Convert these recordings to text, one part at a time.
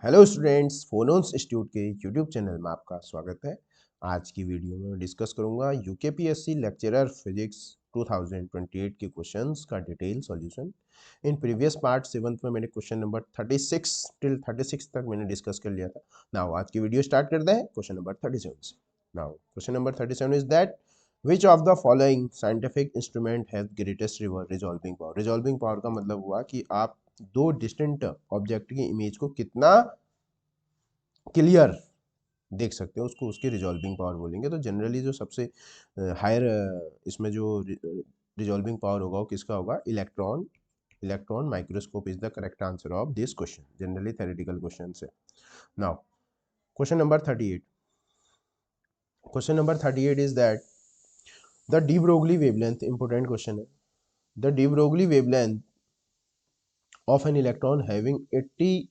Hello students, फोनोन्स institute के YouTube channel में आपका स्वागत है। आज की वीडियो में डिस्कस करूंगा यूकेपीएससी लेक्चरर फिजिक्स 2028 के क्वेश्चंस का detail solution. In previous part 7th में मैंने क्वेश्चन नंबर 36 टिल 36 तक मैंने डिस्कस कर लिया था। नाउ आज की वीडियो स्टार्ट करते हैं क्वेश्चन नंबर 37 से। Now question number 37 is that which of the following scientific instrument has greatest resolving power. Resolving power का मतलब हुआ कि आप दो डिस्टेंट ऑब्जेक्ट की इमेज को कितना क्लियर देख सकते हो, उसको उसकी रिजॉल्विंग पावर बोलेंगे। तो जनरली जो सबसे हायर इसमें जो रिजॉल्विंग पावर होगा वो किसका होगा? Electron. Electron microscope is the correct answer of this question. Generally theoretical question है। Now question number 38। Question number 38 is that the de Broglie wavelength, important question है। The de Broglie wavelength of an electron having 80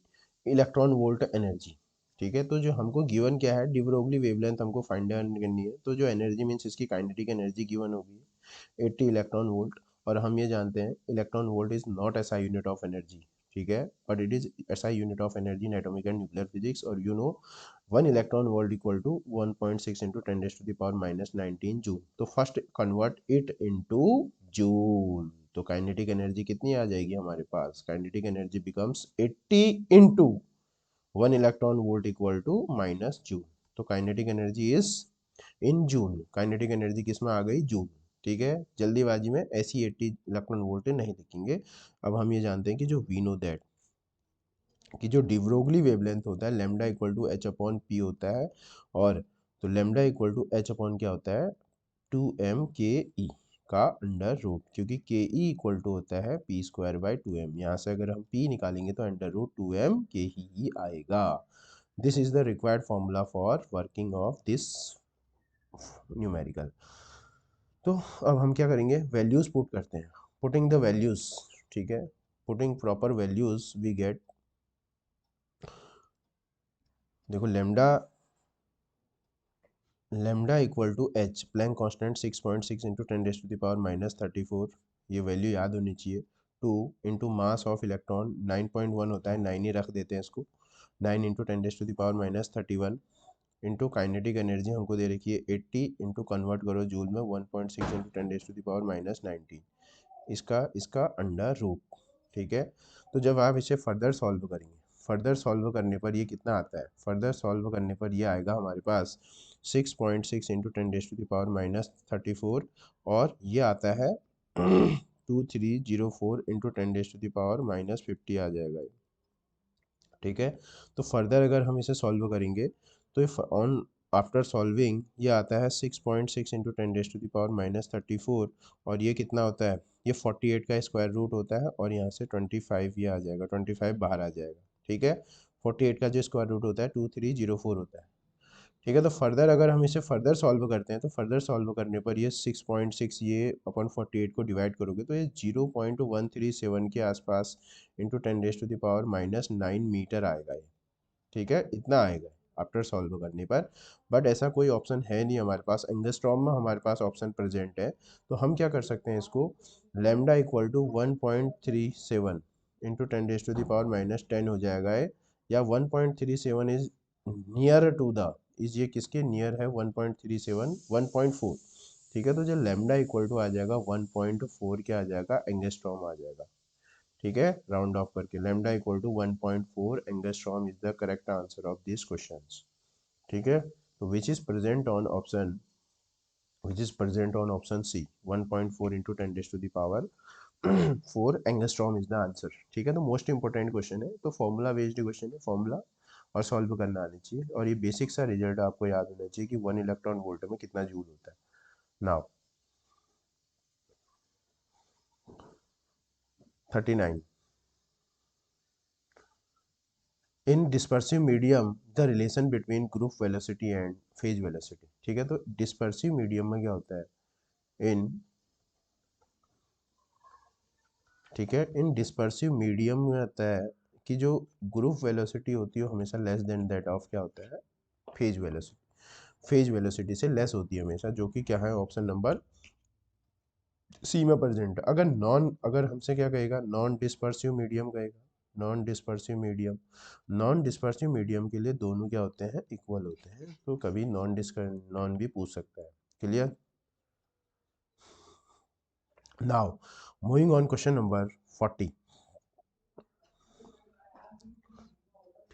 electron volt energy. ठीक है, तो जो हमको given क्या है, de Broglie wavelength हमको फाइंड आउट करनी है। तो जो एनर्जी मीन्स इसकी काइनेटिक एनर्जी गिवन होगी 80 इलेक्ट्रॉन वोल्ट। और हम ये जानते हैं electron volt is not SI unit of energy, ठीक है, but it is SI unit of energy in atomic and nuclear physics. और you know 1 electron volt equal to 1.6 into 10⁻⁻19 joule. तो first convert it into joule. तो kinetic energy कितनी आ जाएगी हमारे पास? Kinetic energy becomes 80 into 1 electron volt equal to minus joule. तो kinetic energy is in joule. Kinetic energy किस में आ गई? जूल। ठीक है, जल्दीबाजी में ऐसी 80 इलेक्ट्रॉन वोल्ट नहीं लिखेंगे। अब हम ये जानते हैं कि जो वी नो दैट कि जो डिब्रोगली वेवलेंथ होता है lambda equal to H upon P होता है। और तो lambda equal to H upon क्या होता है? 2m/ke का अंडर रूट, क्योंकि के ई इक्वल टू होता है पी स्क्वायर बाई 2m। यहाँ से अगर हम p निकालेंगे तो अंडर रूट 2m के ही आएगा। This is the required formula for working of this numerical. तो अब हम क्या करेंगे? वैल्यूज पुट करते हैं। पुटिंग द वैल्यूज, ठीक है, putting proper values we get. देखो lambda lambda equal to h Planck constant 6.6 into 10⁻⁻34। ये वैल्यू याद होनी चाहिए। 2 इंटू मास ऑफ इलेक्ट्रॉन 9.1 होता है, 9 ही रख देते हैं इसको। 9 इंटू 10⁻⁻31 इंटू काइनेटिक एनर्जी हमको दे रखी है 80 इंटू कन्वर्ट करो जूल में 1.6 इंटू 10⁻⁻19 इसका इसका अंडर रूट। ठीक है, तो जब आप इसे फर्दर सॉल्व करेंगे, फर्दर सॉल्व करने पर ये कितना आता है? फर्दर सॉल्व करने पर ये आएगा हमारे पास 6.6 इंटू 10⁻⁻34। और ये आता है 2304 इंटू 10⁻⁻50 आ जाएगा ये। ठीक है, तो फर्दर अगर हम इसे सॉल्व करेंगे तो ऑन आफ्टर सॉल्विंग ये आता है 6.6 इंटू 10⁻⁻34। और ये कितना होता है? ये 48 का स्क्वायर रूट होता है और यहाँ से 25 ये आ जाएगा, 25 बाहर आ जाएगा। ठीक है, 48 का जो स्क्वायर रूट होता है 2304 होता है। ठीक है, तो फर्दर अगर हम इसे फर्दर सॉल्व करते हैं तो फर्दर सॉल्व करने पर ये 6.6 ये अपन 48 को डिवाइड करोगे तो ये 0.137 के आसपास इंटू 10⁻⁻9 मीटर आएगा ये। ठीक है, इतना आएगा आफ्टर सॉल्व करने पर। बट ऐसा कोई ऑप्शन है नहीं हमारे पास, एंगस्ट्रॉम में हमारे पास ऑप्शन प्रेजेंट है। तो हम क्या कर सकते हैं इसको? लेमडा इक्वल टू 1.37 इंटू 10⁻⁻10 हो जाएगा है, या 1.37 is near to the is ये किसके नियर है? 1.37 1.4। ठीक है, तो जो लेमडा इक्वल टू आ जाएगा 1.4 क्या आ जाएगा? एंगस्ट्रॉम आ जाएगा। ठीक है, राउंड ऑफ करके lambda equal to 1.4 angstrom is the correct answer of this questions. ठीक है, तो which is present on option C 1.4 into 10⁻⁴ angstrom is the answer. ठीक है, तो मोस्ट इंपोर्टेंट क्वेश्चन है, तो फॉर्मूला बेस्ड क्वेश्चन है, फॉर्मूला और सॉल्व करना आनी चाहिए। और ये बेसिक सा रिजल्ट आपको याद होना चाहिए कि 1 इलेक्ट्रॉन वोल्ट में कितना जूल होता है। Now 39 in dispersive medium the relation between group velocity and phase velocity. ठीक है, तो डिस्पर्सिव मीडियम में क्या होता है? इन ठीक है, इन डिस्पर्सिव मीडियम में आता है कि जो ग्रुप वेलोसिटी होती है वो हमेशा लेस देन दैट ऑफ क्या होता है? Phase velocity. फेज वेलोसिटी से लेस होती है हमेशा, जो कि क्या है? ऑप्शन नंबर सी में प्रेजेंट। अगर हमसे क्या कहेगा? नॉन डिस्पर्सिव मीडियम कहेगा। Non dispersive medium, non dispersive medium के लिए दोनों क्या होते हैं, इक्वल होते हैं, तो कभी नॉन भी पूछ सकता है। Clear? Now moving on question number 40।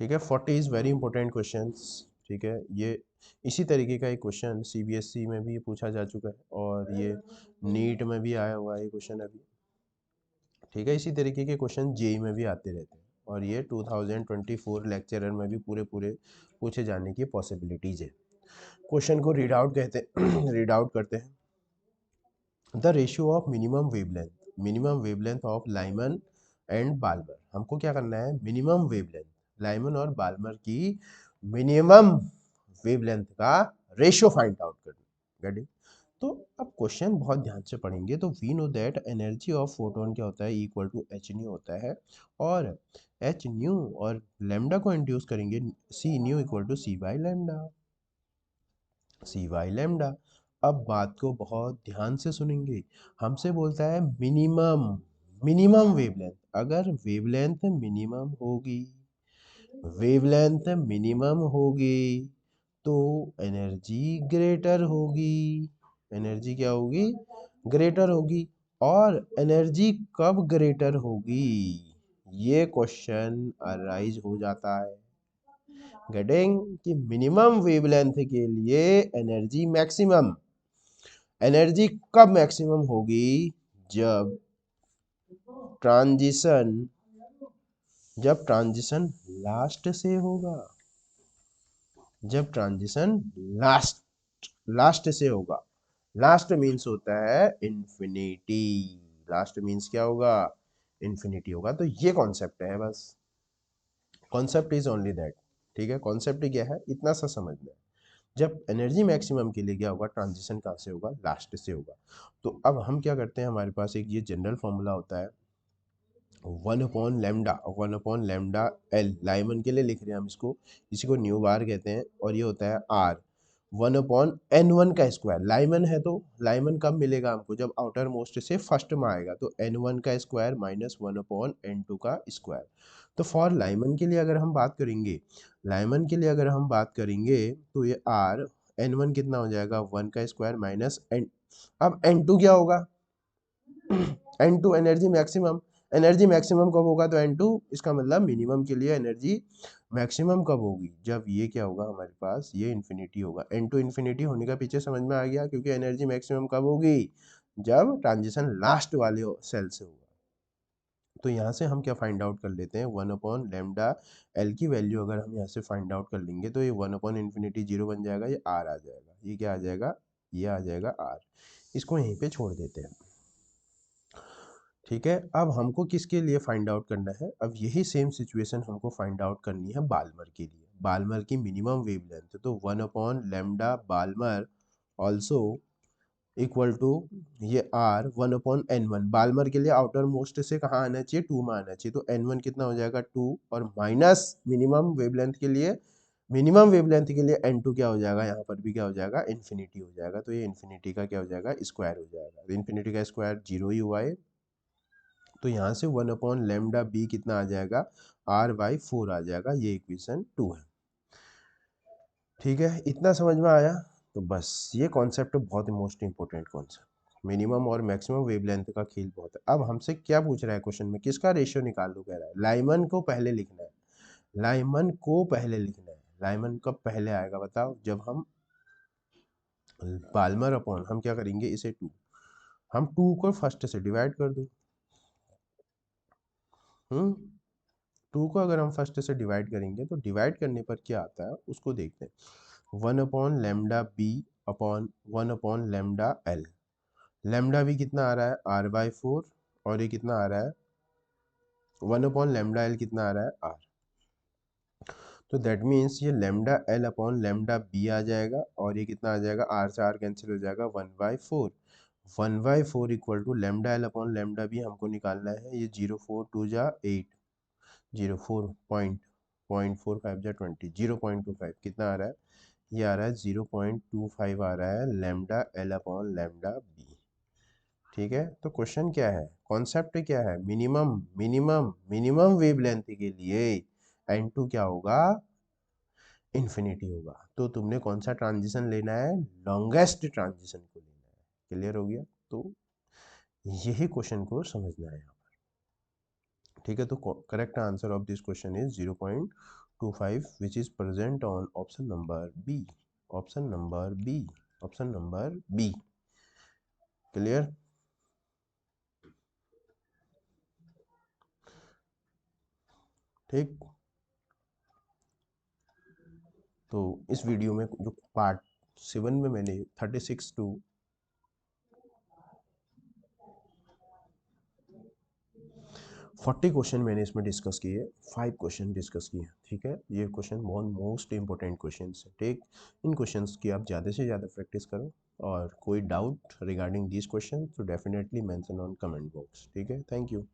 ठीक है, 40 इज़ वेरी इंपॉर्टेंट क्वेश्चन। ठीक है, ये इसी तरीके का एक क्वेश्चन सीबीएसई में भी पूछा जा चुका है और ये नीट में भी आया हुआ है क्वेश्चन अभी। ठीक है, इसी तरीके के क्वेश्चन जेई में भी आते रहते हैं और ये 2024 लेक्चरर में भी पूरे पूरे पूछे जाने की पॉसिबिलिटीज है। क्वेश्चन को रीड आउट कहते हैं रीड आउट करते हैं। The ratio of minimum wavelength of Lyman and Balmer. हमको क्या करना है, मिनिमम वेवलेंथ, लाइमन और बाल्मर की मिनिमम वेवलेंथ का रेशियो फाइंड आउट करना। Get it? तो अब क्वेश्चन बहुत ध्यान से पढ़ेंगे तो we know that energy of photon क्या होता है, इक्वल टू एच न्यू होता है, और एच न्यू और लेमडा को इंड्यूस करेंगे, c nu equal to c by lambda, c by lambda. अब बात को बहुत ध्यान से सुनेंगे। हमसे बोलता है मिनिमम, मिनिमम वेवलेंथ, अगर वेवलेंथ मिनिमम होगी, वेवलेंथ मिनिमम होगी तो एनर्जी ग्रेटर होगी, एनर्जी क्या होगी, ग्रेटर होगी। और एनर्जी कब ग्रेटर होगी, ये क्वेश्चन अराइज हो जाता है। गेटिंग? कि मिनिमम वेवलेंथ के लिए एनर्जी मैक्सिमम, एनर्जी कब मैक्सिमम होगी, जब ट्रांजिशन, जब ट्रांजिशन लास्ट से होगा, जब ट्रांजिशन लास्ट से होगा। लास्ट मीन्स होता है इंफिनिटी, लास्ट मीन्स क्या होगा, इंफिनिटी होगा। तो ये कॉन्सेप्ट है, बस कॉन्सेप्ट इज ओनली दैट। ठीक है, कॉन्सेप्ट क्या है, इतना सा समझना है। जब एनर्जी मैक्सिमम के लिए क्या होगा, ट्रांजिशन कहाँ से होगा, लास्ट से होगा। तो अब हम क्या करते हैं, हमारे पास एक ये जनरल फॉर्मूला होता है, 1/λ एल, लाइमन के लिए लिख रहे हैं हम इसको, इसी को न्यू बार कहते हैं, और ये होता है आर 1/n1 का स्क्वायर। लाइमन है तो लाइमन कब मिलेगा हमको, जब आउटर मोस्ट से फर्स्ट में आएगा, तो n1 का स्क्वायर माइनस 1/n2 का स्क्वायर। तो फॉर लाइमन के लिए अगर हम बात करेंगे, लाइमन के लिए अगर हम बात करेंगे तो ये आर n1 कितना हो जाएगा, 1 का स्क्वायर माइनस n, अब n2 क्या होगा, n2 energy maximum, energy maximum कब होगा, तो n2, इसका मतलब मिनिमम के लिए एनर्जी मैक्सिमम कब होगी, जब ये क्या होगा हमारे पास, ये इन्फिनिटी होगा। n2 इन्फिनिटी होने का पीछे समझ में आ गया, क्योंकि एनर्जी मैक्सिमम कब होगी, जब ट्रांजिशन लास्ट वाले सेल से होगा। तो यहाँ से हम क्या फाइंड आउट कर लेते हैं, 1/λ एल की वैल्यू अगर हम यहाँ से फाइंड आउट कर लेंगे तो ये 1/∞ 0 बन जाएगा, ये आर आ जाएगा, ये क्या आ जाएगा, ये आ जाएगा आर। इसको यहीं पे छोड़ देते हैं। ठीक है, अब हमको किसके लिए फाइंड आउट करना है, अब यही सेम सिचुएशन हमको फाइंड आउट करनी है बाल्मर के लिए, बाल्मर की मिनिमम वेवलेंथ। तो 1/λ बाल्मर ऑल्सो इक्वल टू ये आर 1/n1, बाल्मर के लिए आउटर मोस्ट से कहाँ आना चाहिए, 2 में आना चाहिए, तो n1 कितना हो जाएगा 2, और माइनस मिनिमम वेवलेंथ के लिए, मिनिमम वेवलेंथ के लिए n2 क्या हो जाएगा, यहाँ पर भी क्या हो जाएगा, इन्फिनिटी हो जाएगा। तो ये इन्फिनिटी का क्या हो जाएगा, स्क्वायर हो जाएगा, तो इन्फिनिटी का स्क्वायर 0 ही हुआ है। तो यहाँ से 1/λ बी कितना आ जाएगा, r/4 आ जाएगा, ये इक्वेशन 2 है। ठीक है, इतना समझ में आया? तो बस ये कॉन्सेप्ट बहुत मोस्ट इंपॉर्टेंट कॉन्सेप्ट, मिनिमम और मैक्सिमम वेवलेंथ का खेल बहुत है। अब हमसे क्या पूछ रहा है क्वेश्चन में, किसका रेशियो निकाल लो, कह रहा है लाइमन को पहले लिखना है, लाइमन को पहले लिखना है। लाइमन कब पहले आएगा बताओ, जब हम पाल्मर अपॉन, हम क्या करेंगे इसे 2, हम 2 को फर्स्ट से डिवाइड कर दो, 2 को अगर हम फर्स्ट से डिवाइड करेंगे तो डिवाइड करने पर क्या आता है उसको देखते हैं। 1/λ b अपॉन 1/λ l, लेमडा भी कितना आ रहा है, r/4, और ये कितना आ रहा है, 1/λ l कितना आ रहा है, r। तो दैट मीन्स ये lambda l upon lambda b आ जाएगा, और ये कितना आ जाएगा, r से r कैंसिल हो जाएगा, 1/4, 1/4 equal to lambda l upon lambda b हमको निकालना है, ये 0 4 2 जा 8, 0.45 जा 20, 0.25 कितना आ रहा है, ये आ रहा है 0.25 आ रहा है lambda l upon lambda b। ठीक है, तो क्वेश्चन क्या है, कॉन्सेप्ट क्या है, मिनिमम मिनिमम मिनिमम वेवलेंथ के लिए n2 क्या होगा, इन्फिनिटी होगा। तो तुमने कौन सा ट्रांजिशन लेना है, लॉन्गेस्ट ट्रांजिशन को लेना है। क्लियर हो गया, तो यही क्वेश्चन को समझना है यहाँ पर। ठीक है, तो correct answer of this question is 0.25 which is present on option number B, option number B, option number B. Clear. ठीक, तो इस वीडियो में जो पार्ट 7 में मैंने 36 टू 40 क्वेश्चन मैंने इसमें डिस्कस किए, 5 क्वेश्चन डिस्कस किए। ठीक है, ये क्वेश्चन बहुत मोस्ट इंपॉर्टेंट क्वेश्चन है। ठीक, इन क्वेश्चंस की आप ज़्यादा से ज़्यादा प्रैक्टिस करो, और कोई डाउट रिगार्डिंग दिस क्वेश्चन तो definitely mention on comment box. ठीक है, थैंक यू।